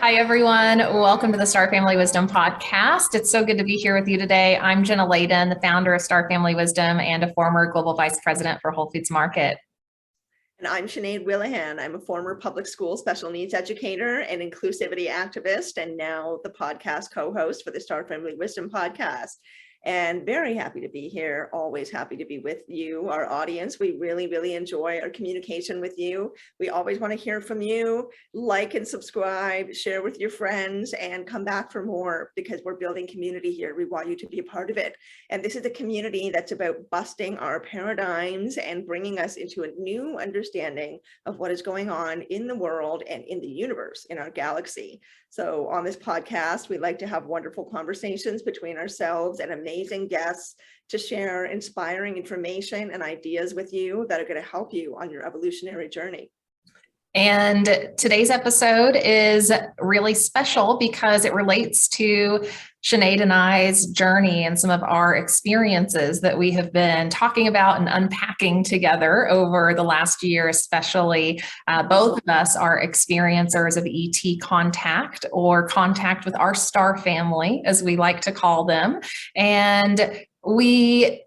Hi, everyone. Welcome to the Star Family Wisdom podcast. It's so good to be here with you today. I'm Jenna Layden, the founder of Star Family Wisdom and a former global vice president for Whole Foods Market. And I'm Sinead Willihan. I'm a former public school special needs educator and inclusivity activist, and now the podcast co-host for the Star Family Wisdom podcast. And very happy to be here. Always happy to be with you, our audience. We really enjoy our communication with you. We always want to hear from you. Like and subscribe, share with your friends, and come back for more because we're building community here. We want you to be a part of it. And this is a community that's about busting our paradigms and bringing us into a new understanding of what is going on in the world and in the universe, in our galaxy. So on this podcast, we like to have wonderful conversations between ourselves and amazing guests to share inspiring information and ideas with you that are going to help you on your evolutionary journey. And today's episode is really special because it relates to Sinead and I's journey and some of our experiences that we have been talking about and unpacking together over the last year, especially. Both of us are experiencers of ET contact or contact with our star family, as we like to call them. And we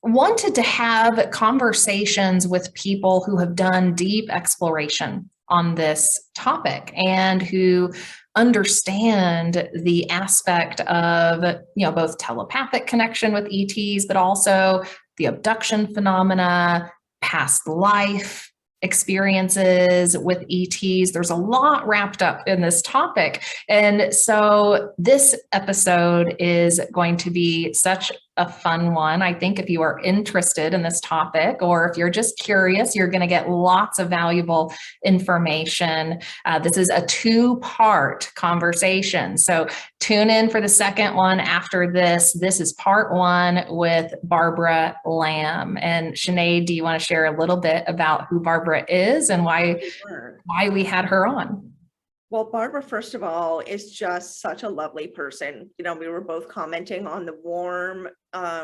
wanted to have conversations with people who have done deep exploration on this topic and who understand the aspect of, both telepathic connection with ETs, but also the abduction phenomena, past life experiences with ETs. There's a lot wrapped up in this topic. And so this episode is going to be such a fun one. I think if you are interested in this topic, or if you're just curious, you're going to get lots of valuable information. This is a two-part conversation. So tune in for the second one after this. This is part one with Barbara Lamb. And Sinead, do you want to share a little bit about who Barbara is and why we had her on? Well, Barbara, first of all, is just such a lovely person. We were both commenting on the warm,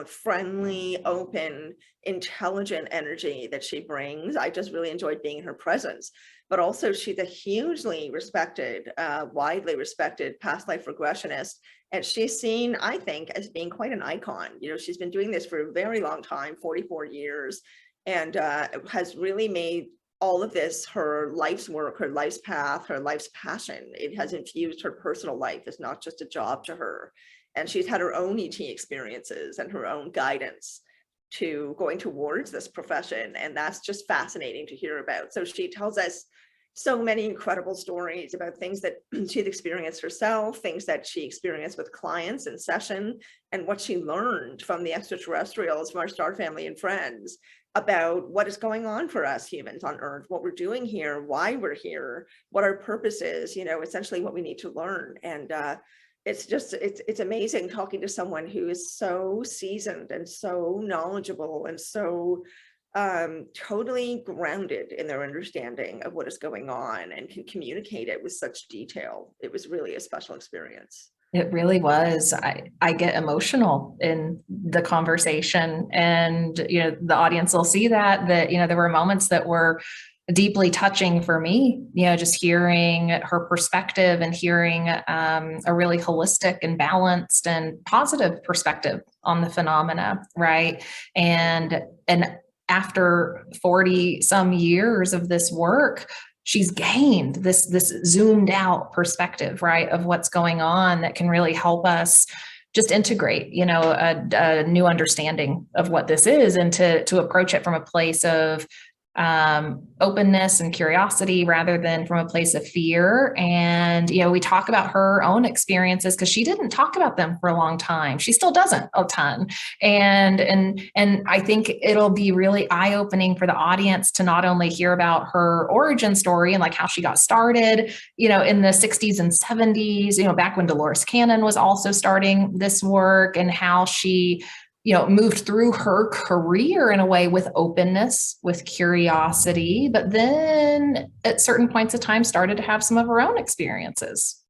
friendly, open, intelligent energy that she brings. I just really enjoyed being in her presence. But also, she's a hugely respected, widely respected past life regressionist. And she's seen, I think, as being quite an icon. She's been doing this for a very long time, 44 years, and has really made all of this her life's work, her life's path, her life's passion. It has infused her personal life. It's not just a job to her. And she's had her own ET experiences and her own guidance to going towards this profession. And that's just fascinating to hear about. So she tells us so many incredible stories about things that she'd experienced herself, things that she experienced with clients in session, and what she learned from the extraterrestrials, from our star family and friends, about what is going on for us humans on Earth, what we're doing here, why we're here, what our purpose is, essentially what we need to learn. And it's amazing talking to someone who is so seasoned and so knowledgeable and so totally grounded in their understanding of what is going on and can communicate it with such detail. It was really a special experience. It really was. I get emotional in the conversation, and the audience will see that there were moments that were deeply touching for me, just hearing her perspective and hearing a really holistic and balanced and positive perspective on the phenomena, right? And after 40 some years of this work, she's gained this zoomed out perspective, right, of what's going on that can really help us just integrate, a new understanding of what this is, and to approach it from a place of openness and curiosity rather than from a place of fear. And, we talk about her own experiences because she didn't talk about them for a long time. She still doesn't a ton. And I think it'll be really eye-opening for the audience to not only hear about her origin story and like how she got started, in the 60s and 70s, back when Dolores Cannon was also starting this work, and how she moved through her career in a way with openness, with curiosity, but then at certain points of time started to have some of her own experiences.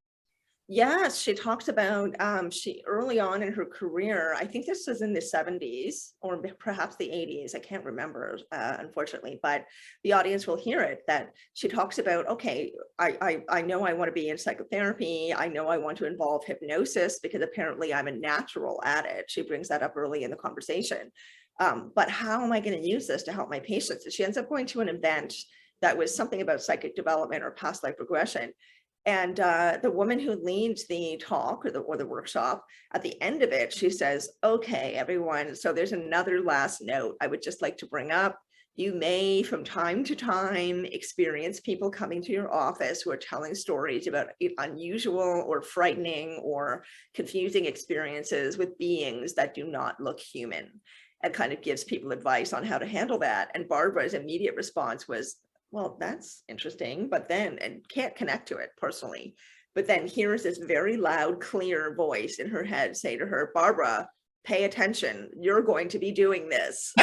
Yes, she talks about she early on in her career, I think this was in the 70s or perhaps the 80s, I can't remember, unfortunately, but the audience will hear it, that she talks about, okay, I know I want to be in psychotherapy. I know I want to involve hypnosis because apparently I'm a natural at it. She brings that up early in the conversation. But how am I going to use this to help my patients? And she ends up going to an event that was something about psychic development or past life regression. And the woman who leads the talk or the workshop, at the end of it, she says, okay, everyone, so there's another last note I would just like to bring up. You may, from time to time, experience people coming to your office who are telling stories about unusual or frightening or confusing experiences with beings that do not look human, and kind of gives people advice on how to handle that. And Barbara's immediate response was, well, that's interesting, but then, and can't connect to it personally, but then hears this very loud, clear voice in her head say to her, Barbara, pay attention, you're going to be doing this.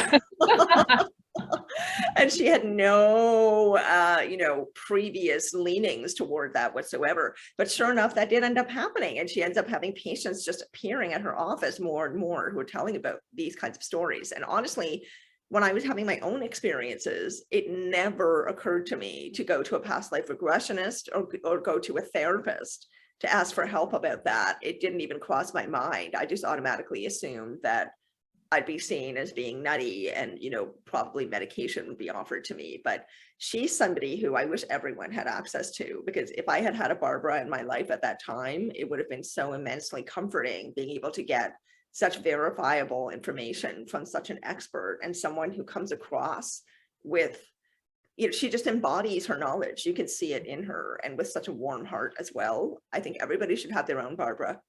And she had no, previous leanings toward that whatsoever. But sure enough, that did end up happening. And she ends up having patients just appearing at her office more and more who are telling about these kinds of stories. And honestly, when I was having my own experiences, it never occurred to me to go to a past life regressionist or go to a therapist to ask for help about that. It didn't even cross my mind. I just automatically assumed that I'd be seen as being nutty and, probably medication would be offered to me. But she's somebody who I wish everyone had access to, because if I had had a Barbara in my life at that time, it would have been so immensely comforting being able to get such verifiable information from such an expert and someone who comes across with, she just embodies her knowledge. You can see it in her, and with such a warm heart as well. I think everybody should have their own Barbara.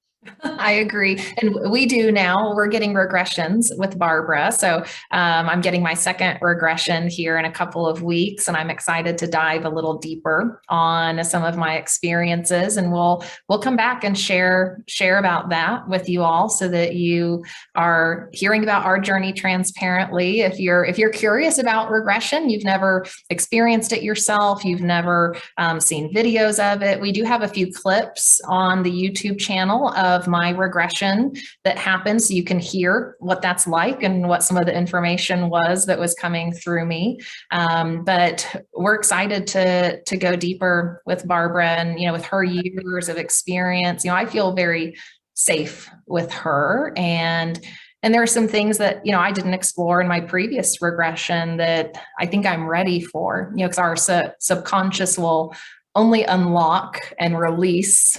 I agree. And we do now, we're getting regressions with Barbara. So I'm getting my second regression here in a couple of weeks, and I'm excited to dive a little deeper on some of my experiences. And we'll come back and share about that with you all, so that you are hearing about our journey transparently. If you're curious about regression, you've never experienced it yourself, you've never seen videos of it, we do have a few clips on the YouTube channel of my regression that happened, so you can hear what that's like and what some of the information was that was coming through me. But we're excited to go deeper with Barbara, and with her years of experience, I feel very safe with her. And there are some things that, I didn't explore in my previous regression that I think I'm ready for, because our subconscious will only unlock and release,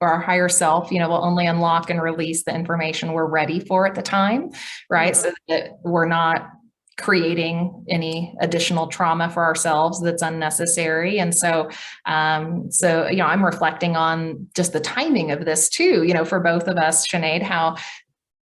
or our higher self, will only unlock and release the information we're ready for at the time, right? So that we're not creating any additional trauma for ourselves that's unnecessary. And so I'm reflecting on just the timing of this too, for both of us, Sinead, how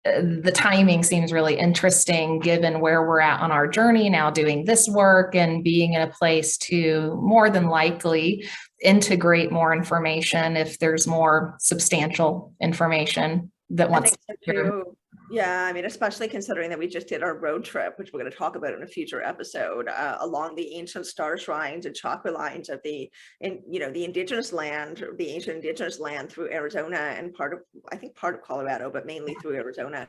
the timing seems really interesting given where we're at on our journey now, doing this work and being in a place to more than likely integrate more information if there's more substantial information that wants to. Yeah, I mean, especially considering that we just did our road trip, which we're going to talk about in a future episode, along the ancient star shrines and chakra lines of the indigenous land, the ancient indigenous land through Arizona and part of Colorado, but mainly through Arizona.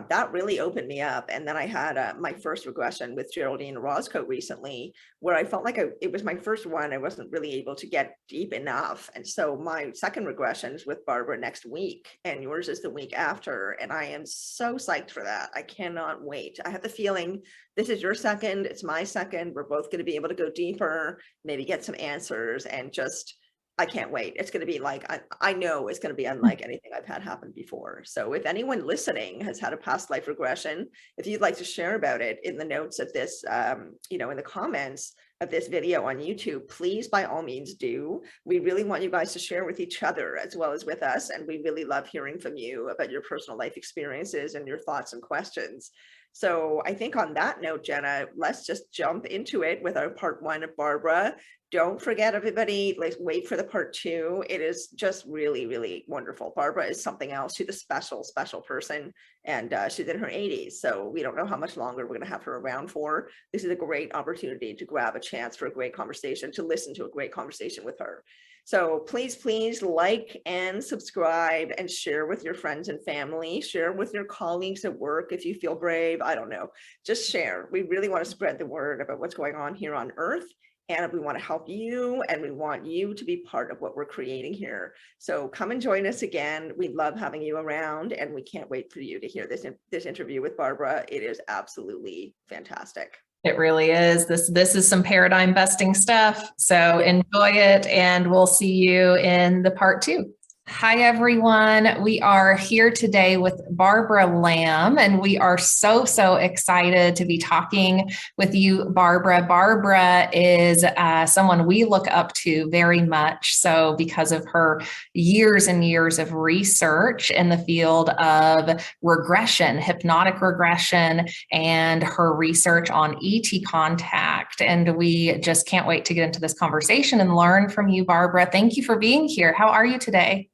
That really opened me up. And then I had my first regression with Geraldine Roscoe recently, where I felt like it was my first one. I wasn't really able to get deep enough. And so my second regression is with Barbara next week, and yours is the week after. And I am so psyched for that. I cannot wait. I have the feeling this is your second, it's my second. We're both going to be able to go deeper, maybe get some answers, and just, I can't wait. It's going to be like, I know it's going to be unlike anything I've had happen before. So if anyone listening has had a past life regression, if you'd like to share about it in the notes of this, in the comments of this video on YouTube, please, by all means do. We really want you guys to share with each other as well as with us. And we really love hearing from you about your personal life experiences and your thoughts and questions. So I think on that note, Jenna, let's just jump into it with our part one of Barbara. don't forget, everybody, like, wait for the part 2. It is just really, really wonderful. Barbara is something else. She's a special, special person, and she's in her 80s. So we don't know how much longer we're going to have her around for. This is a great opportunity to grab a chance for a great conversation, to listen to a great conversation with her. So please, please like and subscribe and share with your friends and family, share with your colleagues at work if you feel brave. I don't know, just share. We really want to spread the word about what's going on here on Earth. And we want to help you, and we want you to be part of what we're creating here. So come and join us again. We love having you around, and we can't wait for you to hear this interview with Barbara. It is absolutely fantastic. It really is. This is some paradigm busting stuff. So enjoy it, and we'll see you in the part 2. Hi, everyone. We are here today with Barbara Lamb, and we are so excited to be talking with you, Barbara. Barbara is someone we look up to very much so because of her years and years of research in the field of regression, hypnotic regression, and her research on ET contact. And we just can't wait to get into this conversation and learn from you, Barbara. Thank you for being here. How are you today?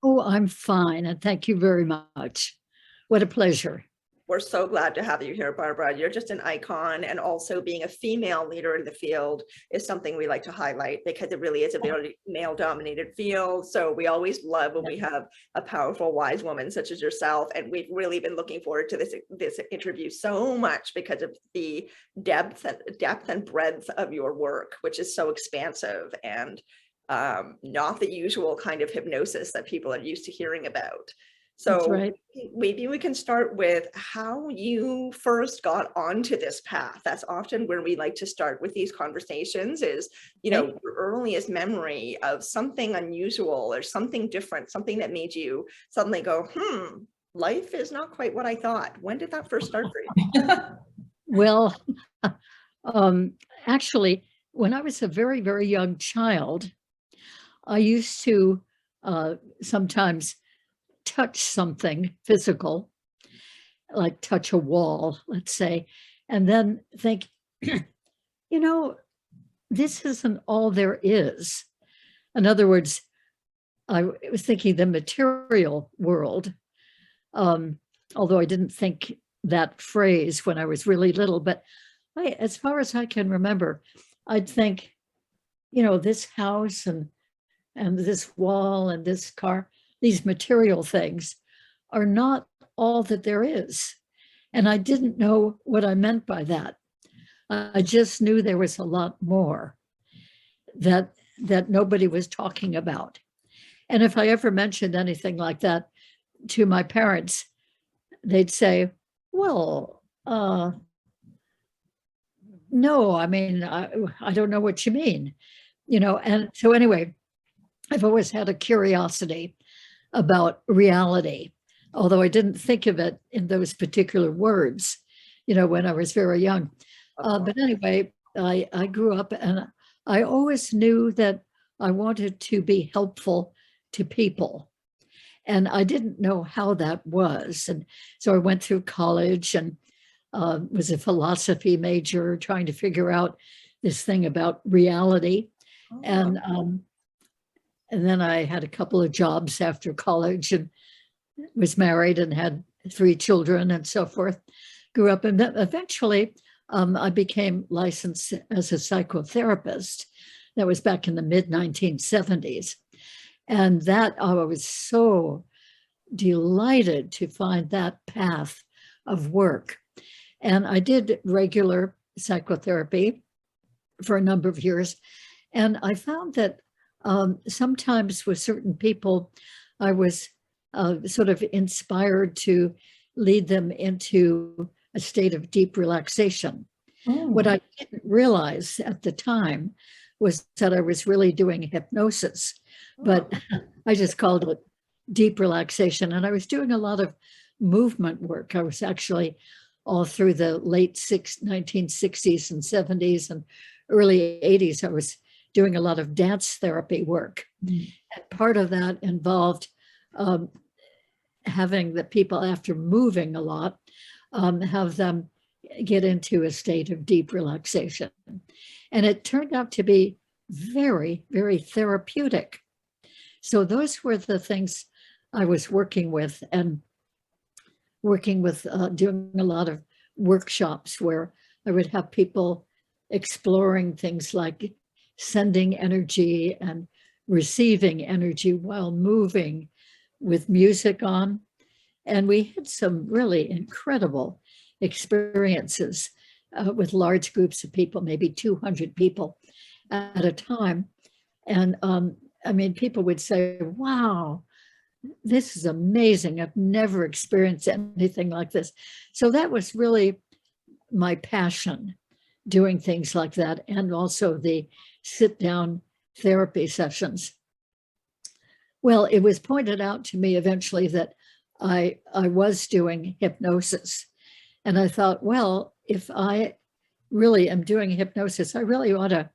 Oh, I'm fine, and thank you very much. What a pleasure. We're so glad to have you here, Barbara. You're just an icon, and also being a female leader in the field is something we like to highlight because it really is a very male-dominated field. So we always love when we have a powerful, wise woman such as yourself, and we've really been looking forward to this interview so much because of the depth and breadth of your work, which is so expansive and not the usual kind of hypnosis that people are used to hearing about. So right. Maybe we can start with how you first got onto this path. That's often where we like to start with these conversations is, your earliest memory of something unusual or something different, something that made you suddenly go, life is not quite what I thought. When did that first start for you? Well, actually, when I was a very, very young child, I used to sometimes touch something physical, like touch a wall, let's say, and then think, this isn't all there is. In other words, I was thinking the material world, although I didn't think that phrase when I was really little, but as far as I can remember, I'd think, this house and this wall and this car, these material things are not all that there is. And I didn't know what I meant by that. I just knew there was a lot more that nobody was talking about. And if I ever mentioned anything like that to my parents, they'd say, well, no, I mean, I don't know what you mean, and so anyway, I've always had a curiosity about reality, although I didn't think of it in those particular words, when I was very young. But anyway, I grew up and I always knew that I wanted to be helpful to people. And I didn't know how that was. And so I went through college and was a philosophy major trying to figure out this thing about reality. And then I had a couple of jobs after college and was married and had 3 children and so forth. Grew up, and then eventually I became licensed as a psychotherapist. That was back in the mid-1970s. And that I was so delighted to find that path of work. And I did regular psychotherapy for a number of years. And I found that sometimes with certain people, I was sort of inspired to lead them into a state of deep relaxation. What I didn't realize at the time was that I was really doing hypnosis, but I just called it deep relaxation. And I was doing a lot of movement work. I was actually all through the late 1960s and 70s and early 80s, I was doing a lot of dance therapy work. And part of that involved having the people, after moving a lot, have them get into a state of deep relaxation. And it turned out to be very, very therapeutic. So those were the things I was working with, and doing a lot of workshops where I would have people exploring things like sending energy and receiving energy while moving with music on. And we had some really incredible experiences with large groups of people, maybe 200 people at a time. And I mean, people would say, wow, this is amazing. I've never experienced anything like this. So that was really my passion, doing things like that, and also the sit-down therapy sessions. Well, it was pointed out to me eventually that I was doing hypnosis. And I thought, well, if I really am doing hypnosis, I really ought to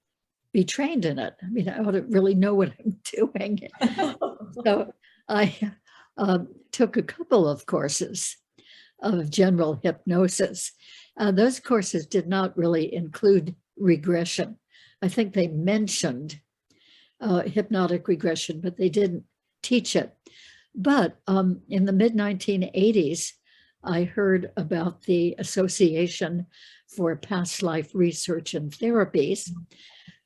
be trained in it. I mean, I ought to really know what I'm doing. So I took a couple of courses of general hypnosis. Those courses did not really include regression. I think they mentioned hypnotic regression, but they didn't teach it. But in the mid-1980s, I heard about the Association for Past Life Research and Therapies,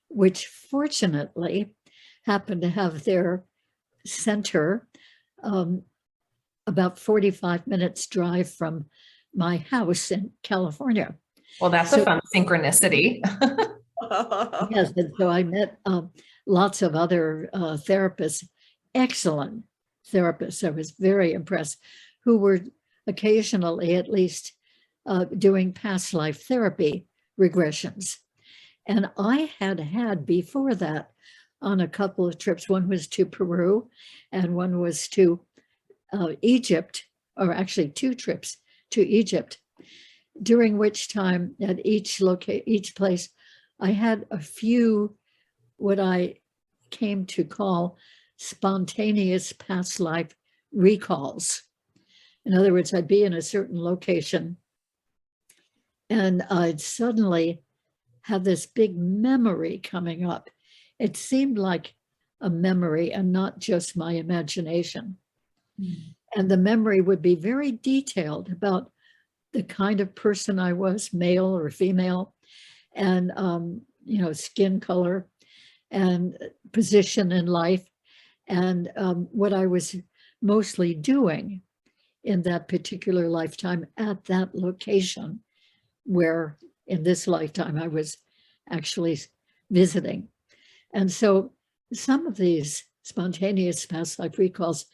which fortunately happened to have their center about 45 minutes drive from my house in California. Well, that's a fun synchronicity. Yes, and so I met lots of other therapists, excellent therapists. I was very impressed, who were occasionally at least doing past life therapy regressions. And I had before that on a couple of trips. One was to Peru and one was to Egypt, or actually 2 trips to Egypt, during which time at each place, I had a few what I came to call spontaneous past life recalls. In other words, I'd be in a certain location and I'd suddenly have this big memory coming up. It seemed like a memory and not just my imagination. And the memory would be very detailed about the kind of person I was, male or female, and skin color and position in life, and what I was mostly doing in that particular lifetime at that location where in this lifetime I was actually visiting. And so some of these spontaneous past life recalls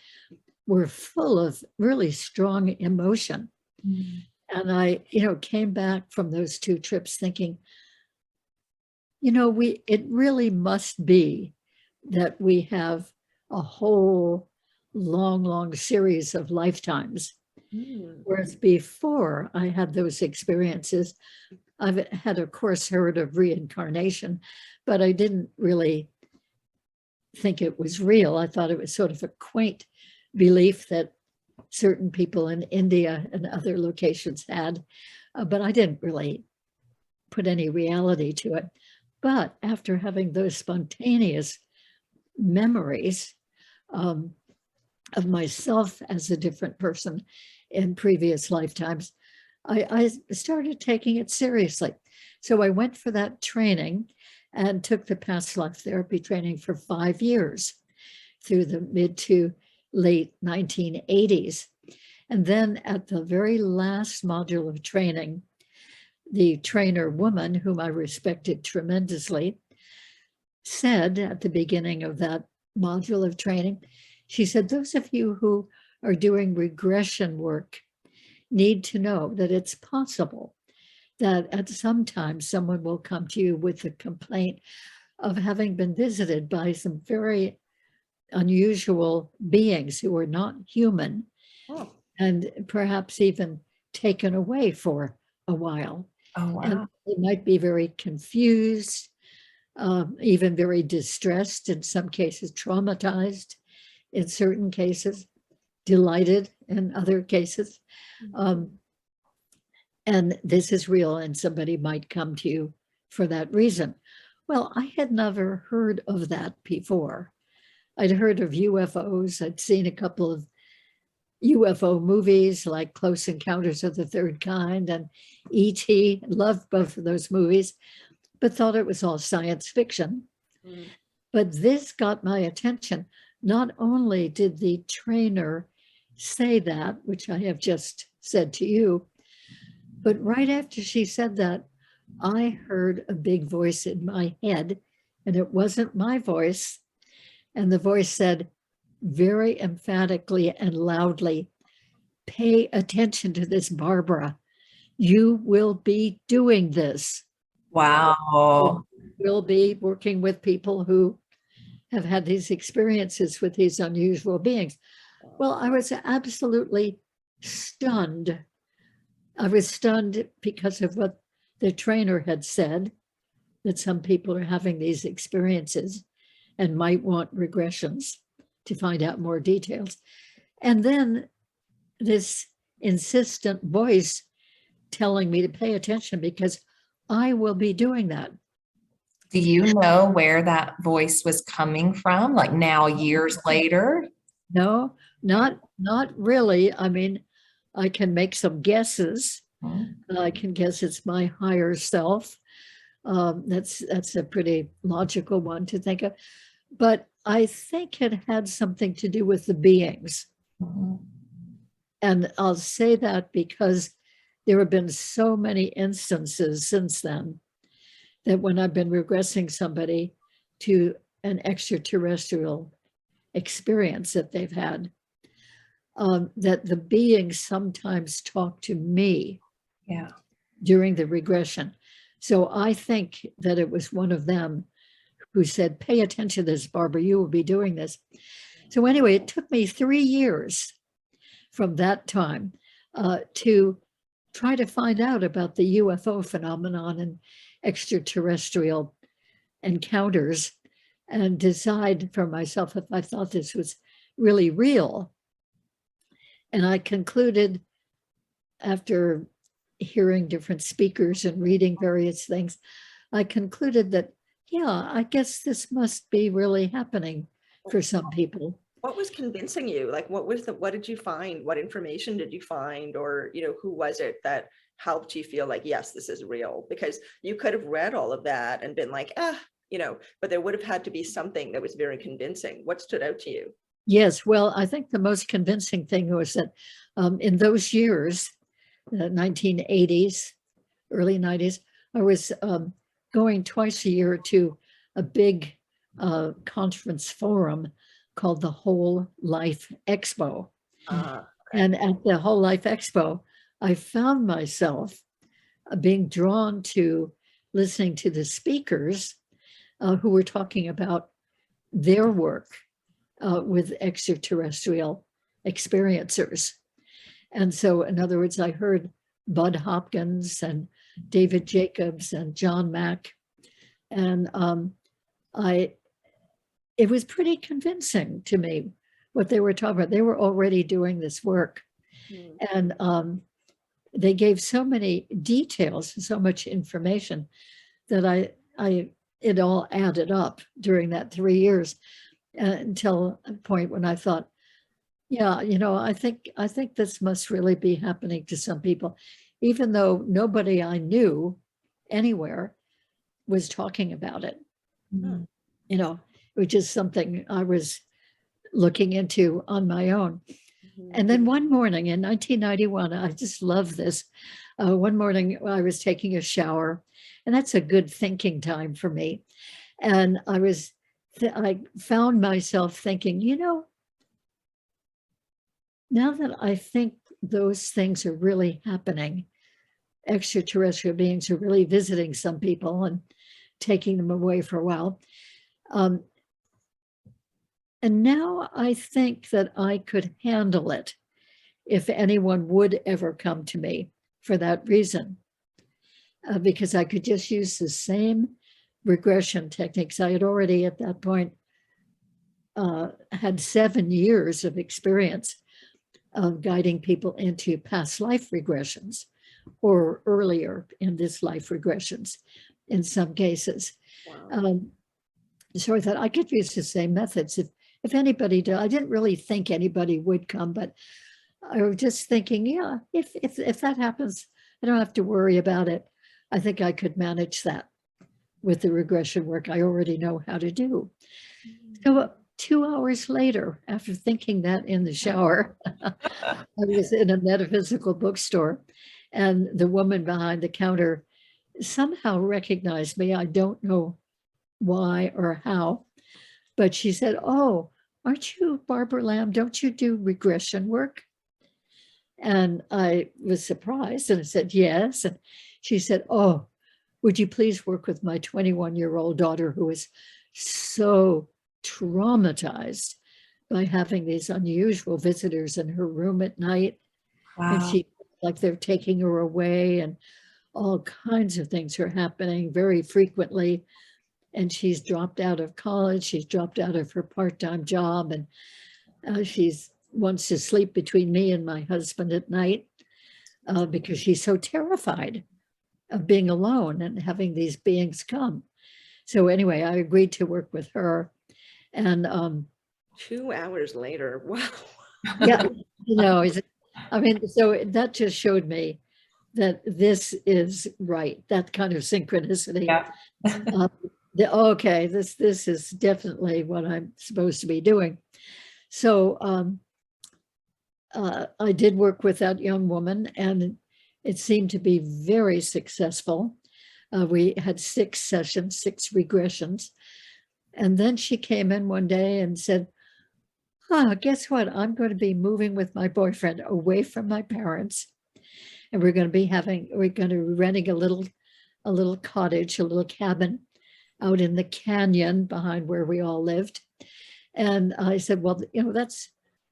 were full of really strong emotion. And I, came back from those 2 trips thinking, it really must be that we have a whole long series of lifetimes. Whereas before I had those experiences, I've had, of course, heard of reincarnation, but I didn't really think it was real. I thought it was sort of a quaint belief that certain people in India and other locations had, but I didn't really put any reality to it. But after having those spontaneous memories of myself as a different person in previous lifetimes, I started taking it seriously. So I went for that training and took the past life therapy training for 5 years through the mid to late 1980s. And then at the very last module of training, the trainer woman, whom I respected tremendously, said at the beginning of that module of training, she said, those of you who are doing regression work need to know that it's possible that at some time someone will come to you with a complaint of having been visited by some very unusual beings who are not human, and perhaps even taken away for a while. Oh, wow. And they might be very confused, even very distressed, in some cases traumatized, in certain cases delighted, in other cases. And this is real, and somebody might come to you for that reason. Well, I had never heard of that before. I'd heard of UFOs. I'd seen a couple of UFO movies like Close Encounters of the Third Kind and E.T. Loved both of those movies, but thought it was all science fiction. Mm. But this got my attention. Not only did the trainer say that, which I have just said to you, but right after she said that, I heard a big voice in my head, and it wasn't my voice. And the voice said very emphatically and loudly, "Pay attention to this, Barbara. You will be doing this. Wow. You'll be working with people who have had these experiences with these unusual beings." Well, I was absolutely stunned. I was stunned because of what the trainer had said, that some people are having these experiences and might want regressions to find out more details. And then this insistent voice telling me to pay attention because I will be doing that. Do you know where that voice was coming from? Like now, years later? No, not really. I mean, I can make some guesses. I can guess it's my higher self. That's a pretty logical one to think of. But I think it had something to do with the beings. Mhm. And I'll say that because there have been so many instances since then that when I've been regressing somebody to an extraterrestrial experience that they've had, that the beings sometimes talk to me Yeah. during the regression. So I think that it was one of them who said, "Pay attention to this, Barbara, you will be doing this." So anyway, it took me 3 years from that time to try to find out about the UFO phenomenon and extraterrestrial encounters and decide for myself if I thought this was really real. And I concluded, after hearing different speakers and reading various things, I concluded that, yeah, I guess this must be really happening for some people. What was convincing you? Like, what did you find? What information did you find? Or, who was it that helped you feel like, yes, this is real? Because you could have read all of that and been like, but there would have had to be something that was very convincing. What stood out to you? Yes, well, I think the most convincing thing was that in those years, the 1980s, early 90s, I was going twice a year to a big conference forum called the Whole Life Expo. Okay. And at the Whole Life Expo, I found myself being drawn to listening to the speakers who were talking about their work with extraterrestrial experiencers. And so, in other words, I heard Bud Hopkins and David Jacobs and John Mack. And it was pretty convincing to me what they were talking about. They were already doing this work. And they gave so many details, so much information that it all added up during that 3 years until a point when I thought, yeah, I think this must really be happening to some people, even though nobody I knew anywhere was talking about it. Which is something I was looking into on my own. And then one morning in 1991, I just love this. One morning I was taking a shower, and that's a good thinking time for me. And I found myself thinking, now that I think those things are really happening, extraterrestrial beings are really visiting some people and taking them away for a while. And now I think that I could handle it if anyone would ever come to me for that reason, because I could just use the same regression techniques. I had already at that point had 7 years of experience of guiding people into past life regressions or earlier in this life regressions in some cases. Wow. So I thought I could use the same methods. If anybody did, I didn't really think anybody would come, but I was just thinking, yeah, if that happens, I don't have to worry about it. I think I could manage that with the regression work I already know how to do. So 2 hours later, after thinking that in the shower, I was in a metaphysical bookstore, and the woman behind the counter somehow recognized me. I don't know why or how, but she said, "Oh, aren't you Barbara Lamb? Don't you do regression work?" And I was surprised and I said, "Yes." And she said, "Oh, would you please work with my 21-year-old daughter who is so traumatized by having these unusual visitors in her room at night?" And Wow. she, like, they're taking her away and all kinds of things are happening very frequently. And she's dropped out of college. She's dropped out of her part-time job. And she's wants to sleep between me and my husband at night because she's so terrified of being alone and having these beings come. So anyway, I agreed to work with her. And 2 hours later. Wow. yeah, I mean, so that just showed me that this is right, that kind of synchronicity. Yeah. Okay, this is definitely what I'm supposed to be doing. So I did work with that young woman, and it seemed to be very successful. We had 6 sessions, 6 regressions. And then she came in one day and said, guess what? I'm going to be moving with my boyfriend away from my parents. And we're going to be renting a little cottage, a little cabin out in the canyon behind where we all lived. And I said, well, that's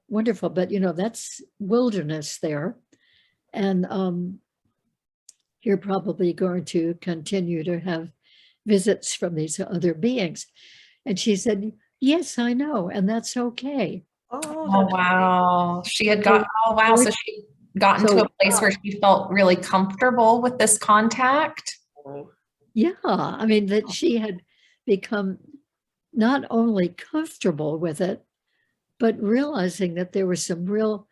wonderful, but that's wilderness there. And you're probably going to continue to have visits from these other beings. And she said, yes, I know, and that's okay. Oh, Oh, that's wow. Oh, wow. So she got into So a place where she felt really comfortable with this contact. cool. yeah, I mean, that she had become not only comfortable with it, but realizing that there were some real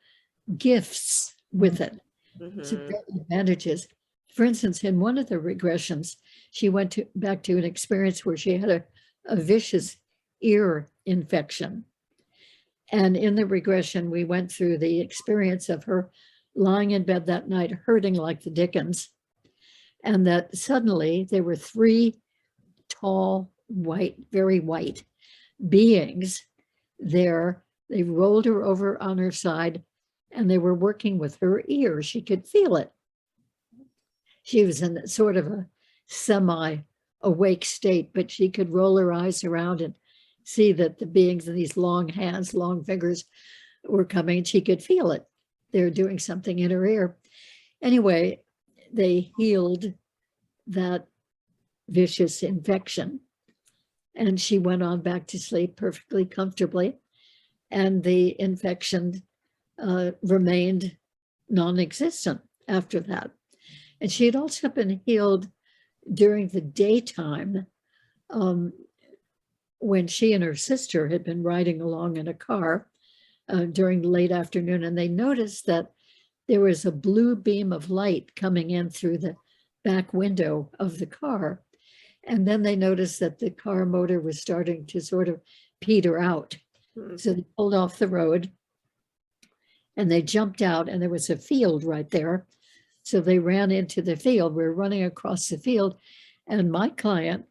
gifts with it, some Mhm. real advantages. For instance, in one of the regressions, she went back to an experience where she had a vicious ear infection. And in the regression, we went through the experience of her lying in bed that night, hurting like the dickens. And that suddenly there were 3 tall, white, very white beings there. They rolled her over on her side and they were working with her ear. She could feel it. She was in sort of a semi-awake state, but she could roll her eyes around and see that the beings in these long hands, long fingers were coming. She could feel it. They were doing something in her ear. Anyway, they healed that vicious infection. And she went on back to sleep perfectly comfortably. And the infection remained non-existent after that. And she had also been healed during the daytime when she and her sister had been riding along in a car during the late afternoon, and they noticed that there was a blue beam of light coming in through the back window of the car. And then they noticed that the car motor was starting to sort of peter out. So they pulled off the road and they jumped out, and there was a field right there. So they ran into the field. We were running across the field, and my client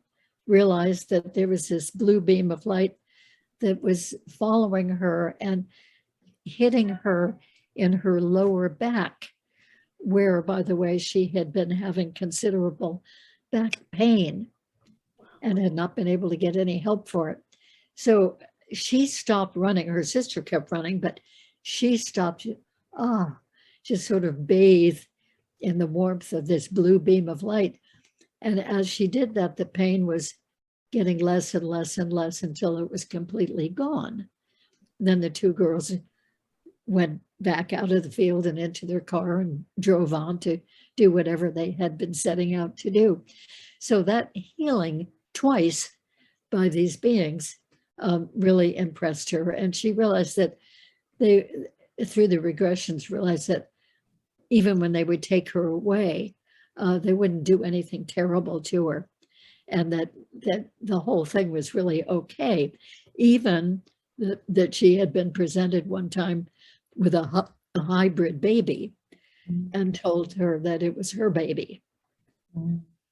realized that there was this blue beam of light that was following her and hitting her in her lower back, where, by the way, she had been having considerable back pain and had not been able to get any help for it. So she stopped running. Her sister kept running, but she stopped, just sort of bathed in the warmth of this blue beam of light. And as she did that, the pain was getting less and less and less until it was completely gone. Then the 2 girls went back out of the field and into their car and drove on to do whatever they had been setting out to do. So that healing twice by these beings really impressed her. And she realized that they, through the regressions, realized that even when they would take her away, they wouldn't do anything terrible to her. And that the whole thing was really okay. Even that she had been presented one time with a hybrid baby and told her that it was her baby.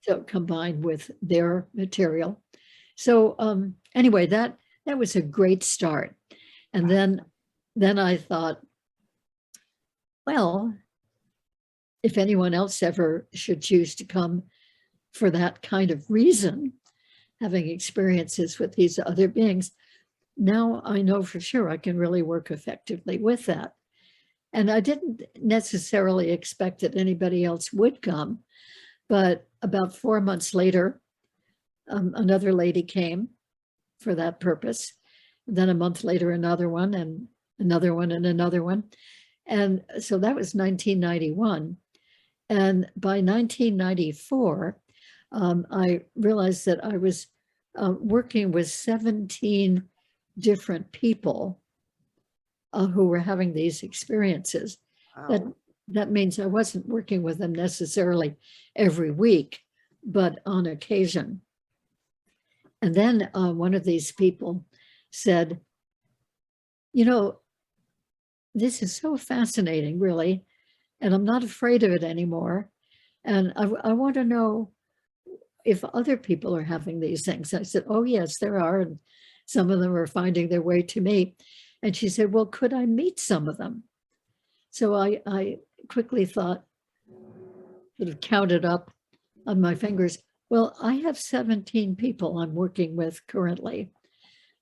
So combined with their material. So anyway, that was a great start. And then I thought, well, if anyone else ever should choose to come for that kind of reason, having experiences with these other beings, now I know for sure I can really work effectively with that. And I didn't necessarily expect that anybody else would come, but about 4 months later, another lady came for that purpose. Then a month later, another one, and another one, and another one. And so that was 1991. And by 1994, I realized that I was working with 17 different people who were having these experiences. Wow. That means I wasn't working with them necessarily every week, but on occasion. And then one of these people said, you know, this is so fascinating, really, and I'm not afraid of it anymore. And I want to know if other people are having these things. I said, oh, yes, there are. And some of them are finding their way to me. And she said, well, could I meet some of them? So I quickly thought, sort of counted up on my fingers. Well, I have 17 people I'm working with currently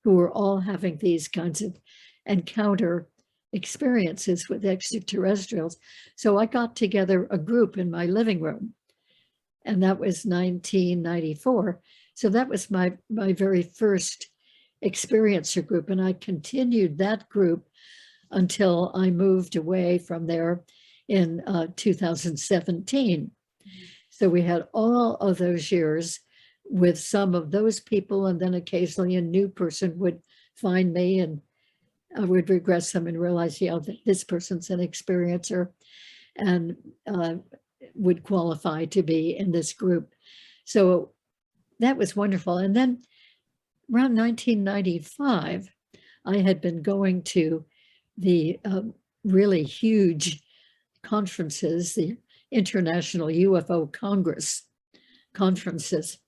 who are all having these kinds of encounter experiences with extraterrestrials. So I got together a group in my living room, and that was 1994. So that was my very first experiencer group, and I continued that group until I moved away from there in 2017. So we had all of those years with some of those people, and then occasionally a new person would find me, and I would regress them and realize, yeah, that this person's an experiencer and would qualify to be in this group. So that was wonderful. And then around 1995, I had been going to the really huge conferences, the International UFO Congress conferences.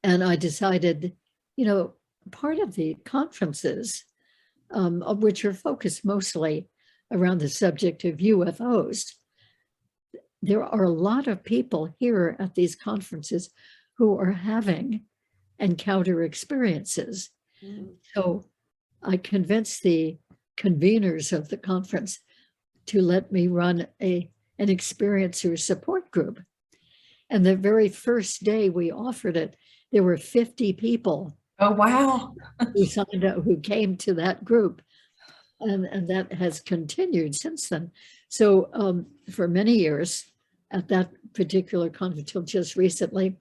And I decided, you know, part of the conferences, of which are focused mostly around the subject of UFOs, there are a lot of people here at these conferences who are having encounter experiences. So I convinced the conveners of the conference to let me run an experiencer support group. And the very first day we offered it, there were 50 people. Oh, wow. Who signed up, who came to that group. And that has continued since then. So for many years at that particular conference, until just recently,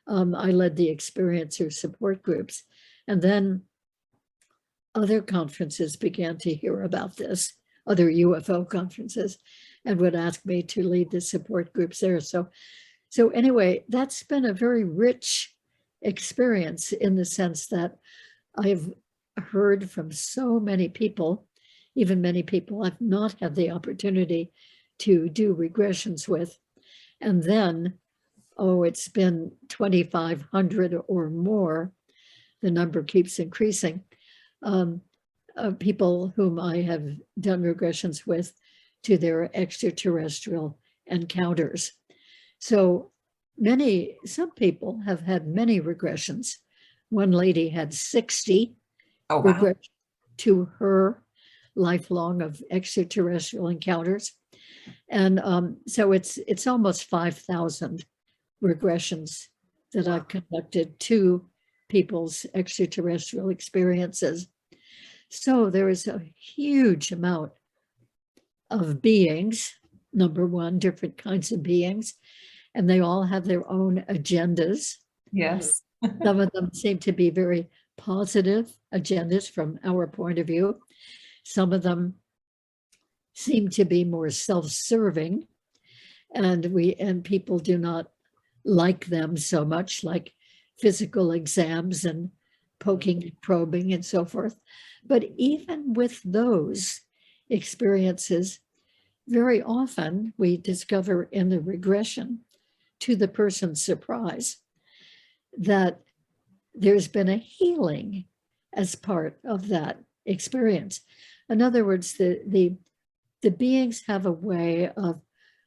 I led the experiencer support groups. And then other conferences began to hear about this, other UFO conferences, and would ask me to lead the support groups there. So anyway, that's been a very rich experience in the sense that I've heard from so many people, even many people I've not had the opportunity to do regressions with. And then, it's been 2,500 or more. The number keeps increasing. People whom I have done regressions with to their extraterrestrial encounters. So some people have had many regressions. One lady had 60 regressions to her lifelong of extraterrestrial encounters. And so it's almost 5,000 regressions that I've conducted to people's extraterrestrial experiences. So there is a huge amount of beings, number one, different kinds of beings, and they all have their own agendas. Yes. Some of them seem to be very positive agendas from our point of view. Some of them seem to be more self-serving, and people do not like them so much, like physical exams and poking and probing and so forth. But even with those experiences, very often we discover in the regression, to the person's surprise, that there's been a healing as part of that experience. In other words, the beings have a way of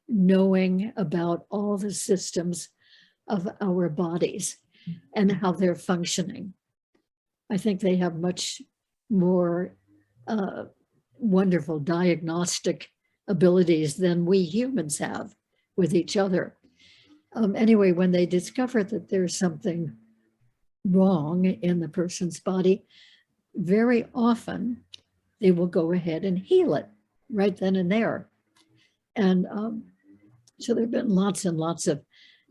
knowing about all the systems of our bodies and how they're functioning. I think they have much more wonderful diagnostic abilities than we humans have with each other. Anyway, when they discover that there's something wrong in the person's body, very often they will go ahead and heal it right then and there. And so there have been lots and lots of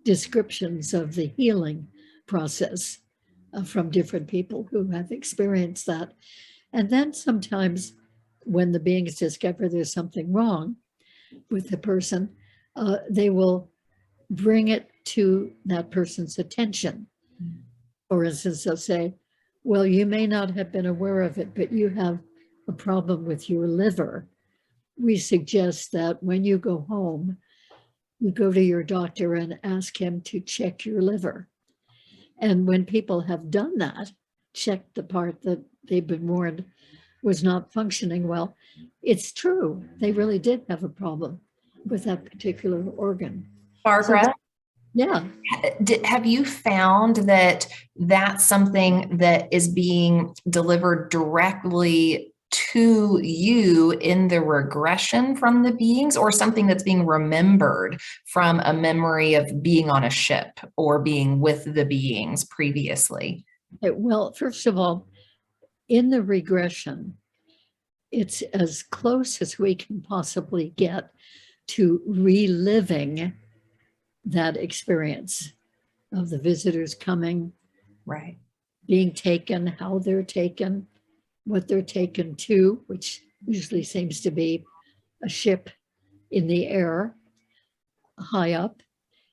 descriptions of the healing process from different people who have experienced that. And then sometimes when the beings discover there's something wrong with the person, they will bring it to that person's attention. For instance, they'll say, well, you may not have been aware of it, but you have a problem with your liver. We suggest that when you go home, you go to your doctor and ask him to check your liver. And when people have done that, checked the part that they've been warned was not functioning well, it's true. They really did have a problem with that particular organ. Barbara, So yeah. have you found that that's something that is being delivered directly to you in the regression from the beings, or something that's being remembered from a memory of being on a ship or being with the beings previously? Well, first of all, in the regression, it's as close as we can possibly get to reliving that experience of the visitors coming, Right. being taken, how they're taken, what they're taken to, which usually seems to be a ship in the air high up.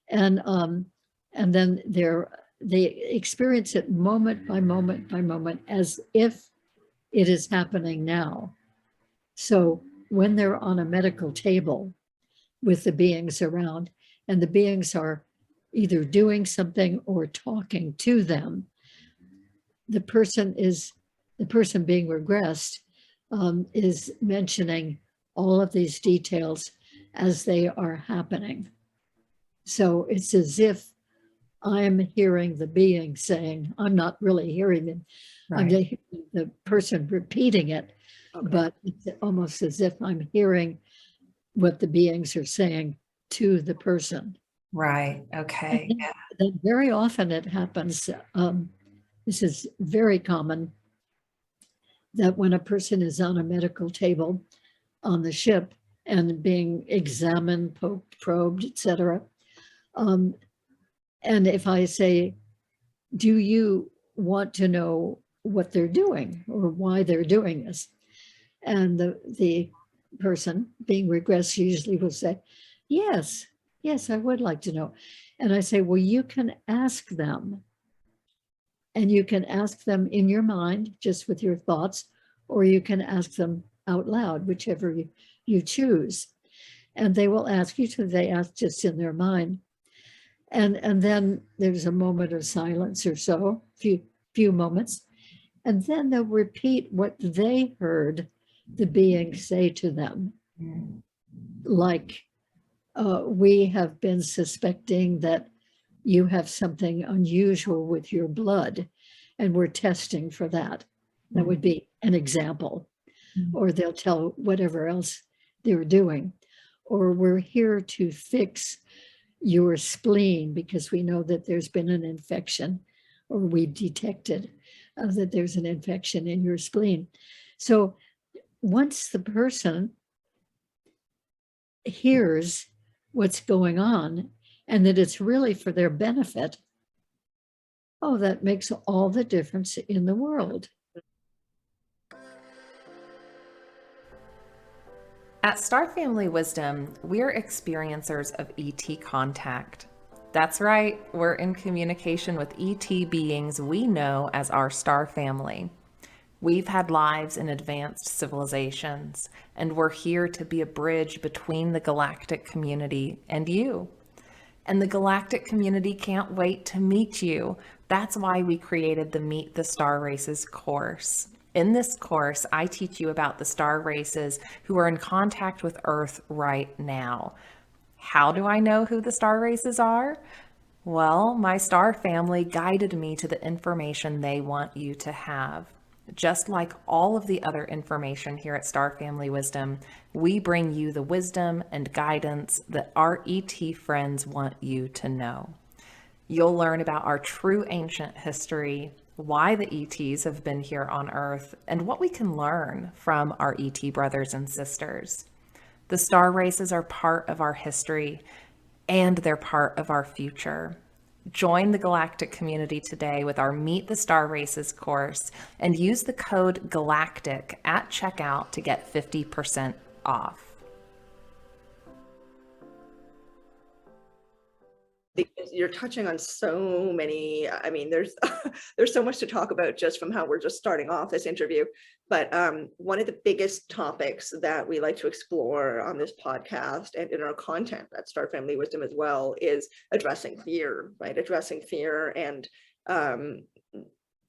And then they experience it moment by moment by moment as if it is happening now. So when they're on a medical table with the beings around, and the beings are either doing something or talking to them, the person being regressed is mentioning all of these details as they are happening. So it's as if I'm hearing the being saying, I'm not really hearing them. Right. I'm hearing the person repeating it, Okay. but it's almost as if I'm hearing what the beings are saying to the person. Right. Okay. And then very often it happens, this is very common, that when a person is on a medical table on the ship and being examined, poked, probed, etc., and if I say, do you want to know what they're doing or why they're doing this? And the person being regressed usually will say, yes, I would like to know. And I say, well, you can ask them. And you can ask them in your mind, just with your thoughts, or you can ask them out loud, whichever you choose. And they will ask you to, they ask just in their mind. And then there's a moment of silence or so, few moments. And then they'll repeat what they heard the being say to them. Like, we have been suspecting that you have something unusual with your blood, and we're testing for that. That would be an example. Or they'll tell whatever else they're doing. Or we're here to fix your spleen because we know that there's been an infection, or we've detected that there's an infection in your spleen. So once the person hears what's going on and that it's really for their benefit, oh, that makes all the difference in the world. At Star Family Wisdom, we're experiencers of ET contact. That's right, we're in communication with ET beings we know as our star family. We've had lives in advanced civilizations, and we're here to be a bridge between the galactic community and you. And the galactic community can't wait to meet you. That's why we created the Meet the Star Races course. In this course, I teach you about the star races who are in contact with Earth right now. How do I know who the star races are? Well, my star family guided me to the information they want you to have. Just like all of the other information here at Star Family Wisdom, we bring you the wisdom and guidance that our ET friends want you to know. You'll learn about our true ancient history, why the ETs have been here on Earth, and what we can learn from our ET brothers and sisters. The star races are part of our history, and they're part of our future. Join the galactic community today with our Meet the Star Races course and use the code GALACTIC at checkout to get 50% off. Because you're touching on so many, I mean, there's there's so much to talk about just from how we're just starting off this interview. But one of the biggest topics that we like to explore on this podcast and in our content at Star Family Wisdom as well is addressing fear, right? Addressing fear and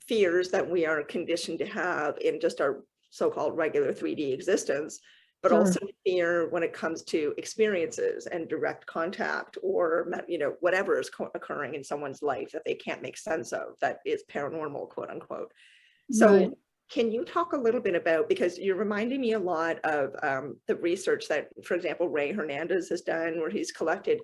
fears that we are conditioned to have in just our so-called regular 3D existence, but Sure. also fear when it comes to experiences and direct contact, or whatever is occurring in someone's life that they can't make sense of, that is paranormal, quote unquote. So Right. can you talk a little bit about, because you're reminding me a lot of the research that, for example, Ray Hernandez has done, where he's collected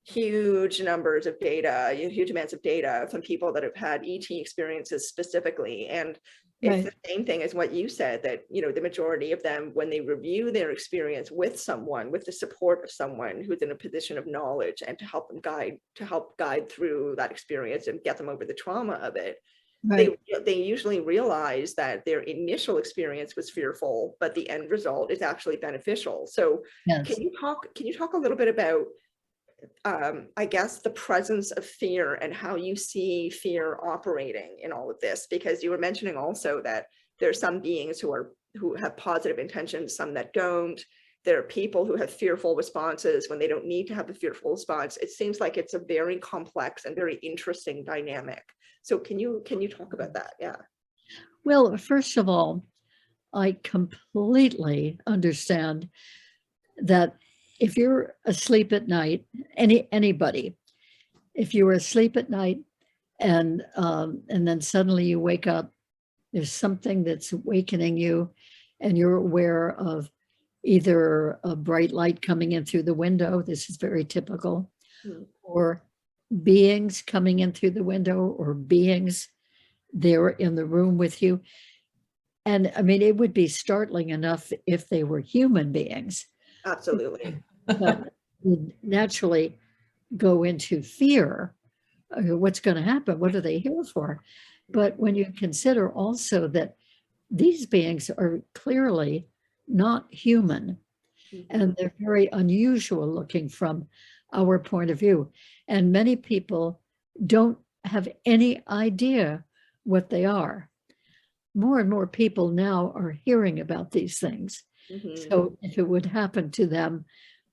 huge numbers of data, huge amounts of data from people that have had ET experiences specifically. And it's the same thing as what you said, that, the majority of them, when they review their experience with someone, with the support of someone who's in a position of knowledge and to help guide through that experience and get them over the trauma of it, Right. they usually realize that their initial experience was fearful, but the end result is actually beneficial. So Yes. can you talk a little bit about I guess the presence of fear and how you see fear operating in all of this? Because you were mentioning also that there are some beings who have positive intentions, some that don't. There are people who have fearful responses when they don't need to have a fearful response. It seems like it's a very complex and very interesting dynamic. So can you talk about that? Yeah. Well, first of all, I completely understand that if you're asleep at night, anybody, if you were asleep at night and then suddenly you wake up, there's something that's awakening you, and you're aware of either a bright light coming in through the window, this is very typical, or beings coming in through the window, or beings there in the room with you. And I mean, it would be startling enough if they were human beings. Absolutely. But would naturally go into fear. What's going to happen? What are they here for? But when you consider also that these beings are clearly not human, and they're very unusual looking from our point of view, and many people don't have any idea what they are. More and more people now are hearing about these things. So if it would happen to them,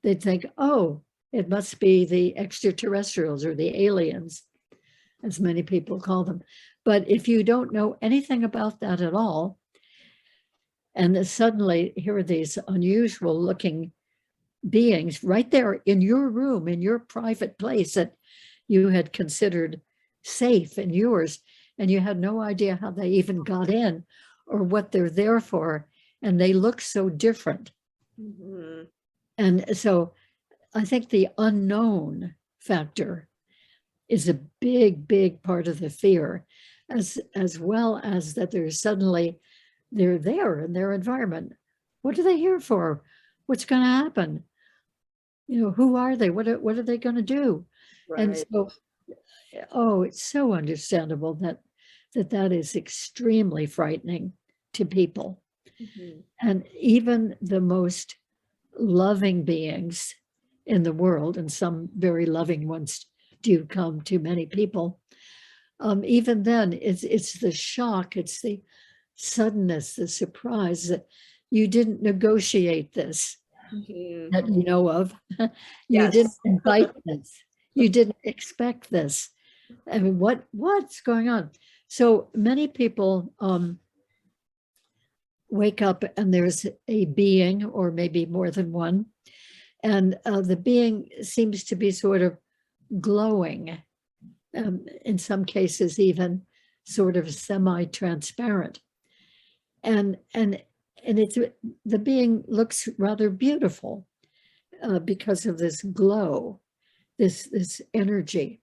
they'd think, oh, it must be the extraterrestrials or the aliens, as many people call them. But if you don't know anything about that at all, and then suddenly here are these unusual looking beings right there in your room, in your private place that you had considered safe and yours, and you had no idea how they even got in or what they're there for, and they look so different. And so I think the unknown factor is a big, big part of the fear, as well as that they're there in their environment. What are they here for? What's going to happen? Who are they? What are they going to do? Right. And so oh, it's so understandable that is extremely frightening to people. Mhm. And even the most loving beings in the world, and some very loving ones do come to many people, even then, it's the shock, it's the suddenness, the surprise that you didn't negotiate this, Mhm. that you know of. You didn't Yes. invite this. You didn't expect this. I mean, what's going on? So many people wake up and there's a being, or maybe more than one, and the being seems to be sort of glowing, in some cases even sort of semi-transparent, and it's the being looks rather beautiful because of this glow, this energy,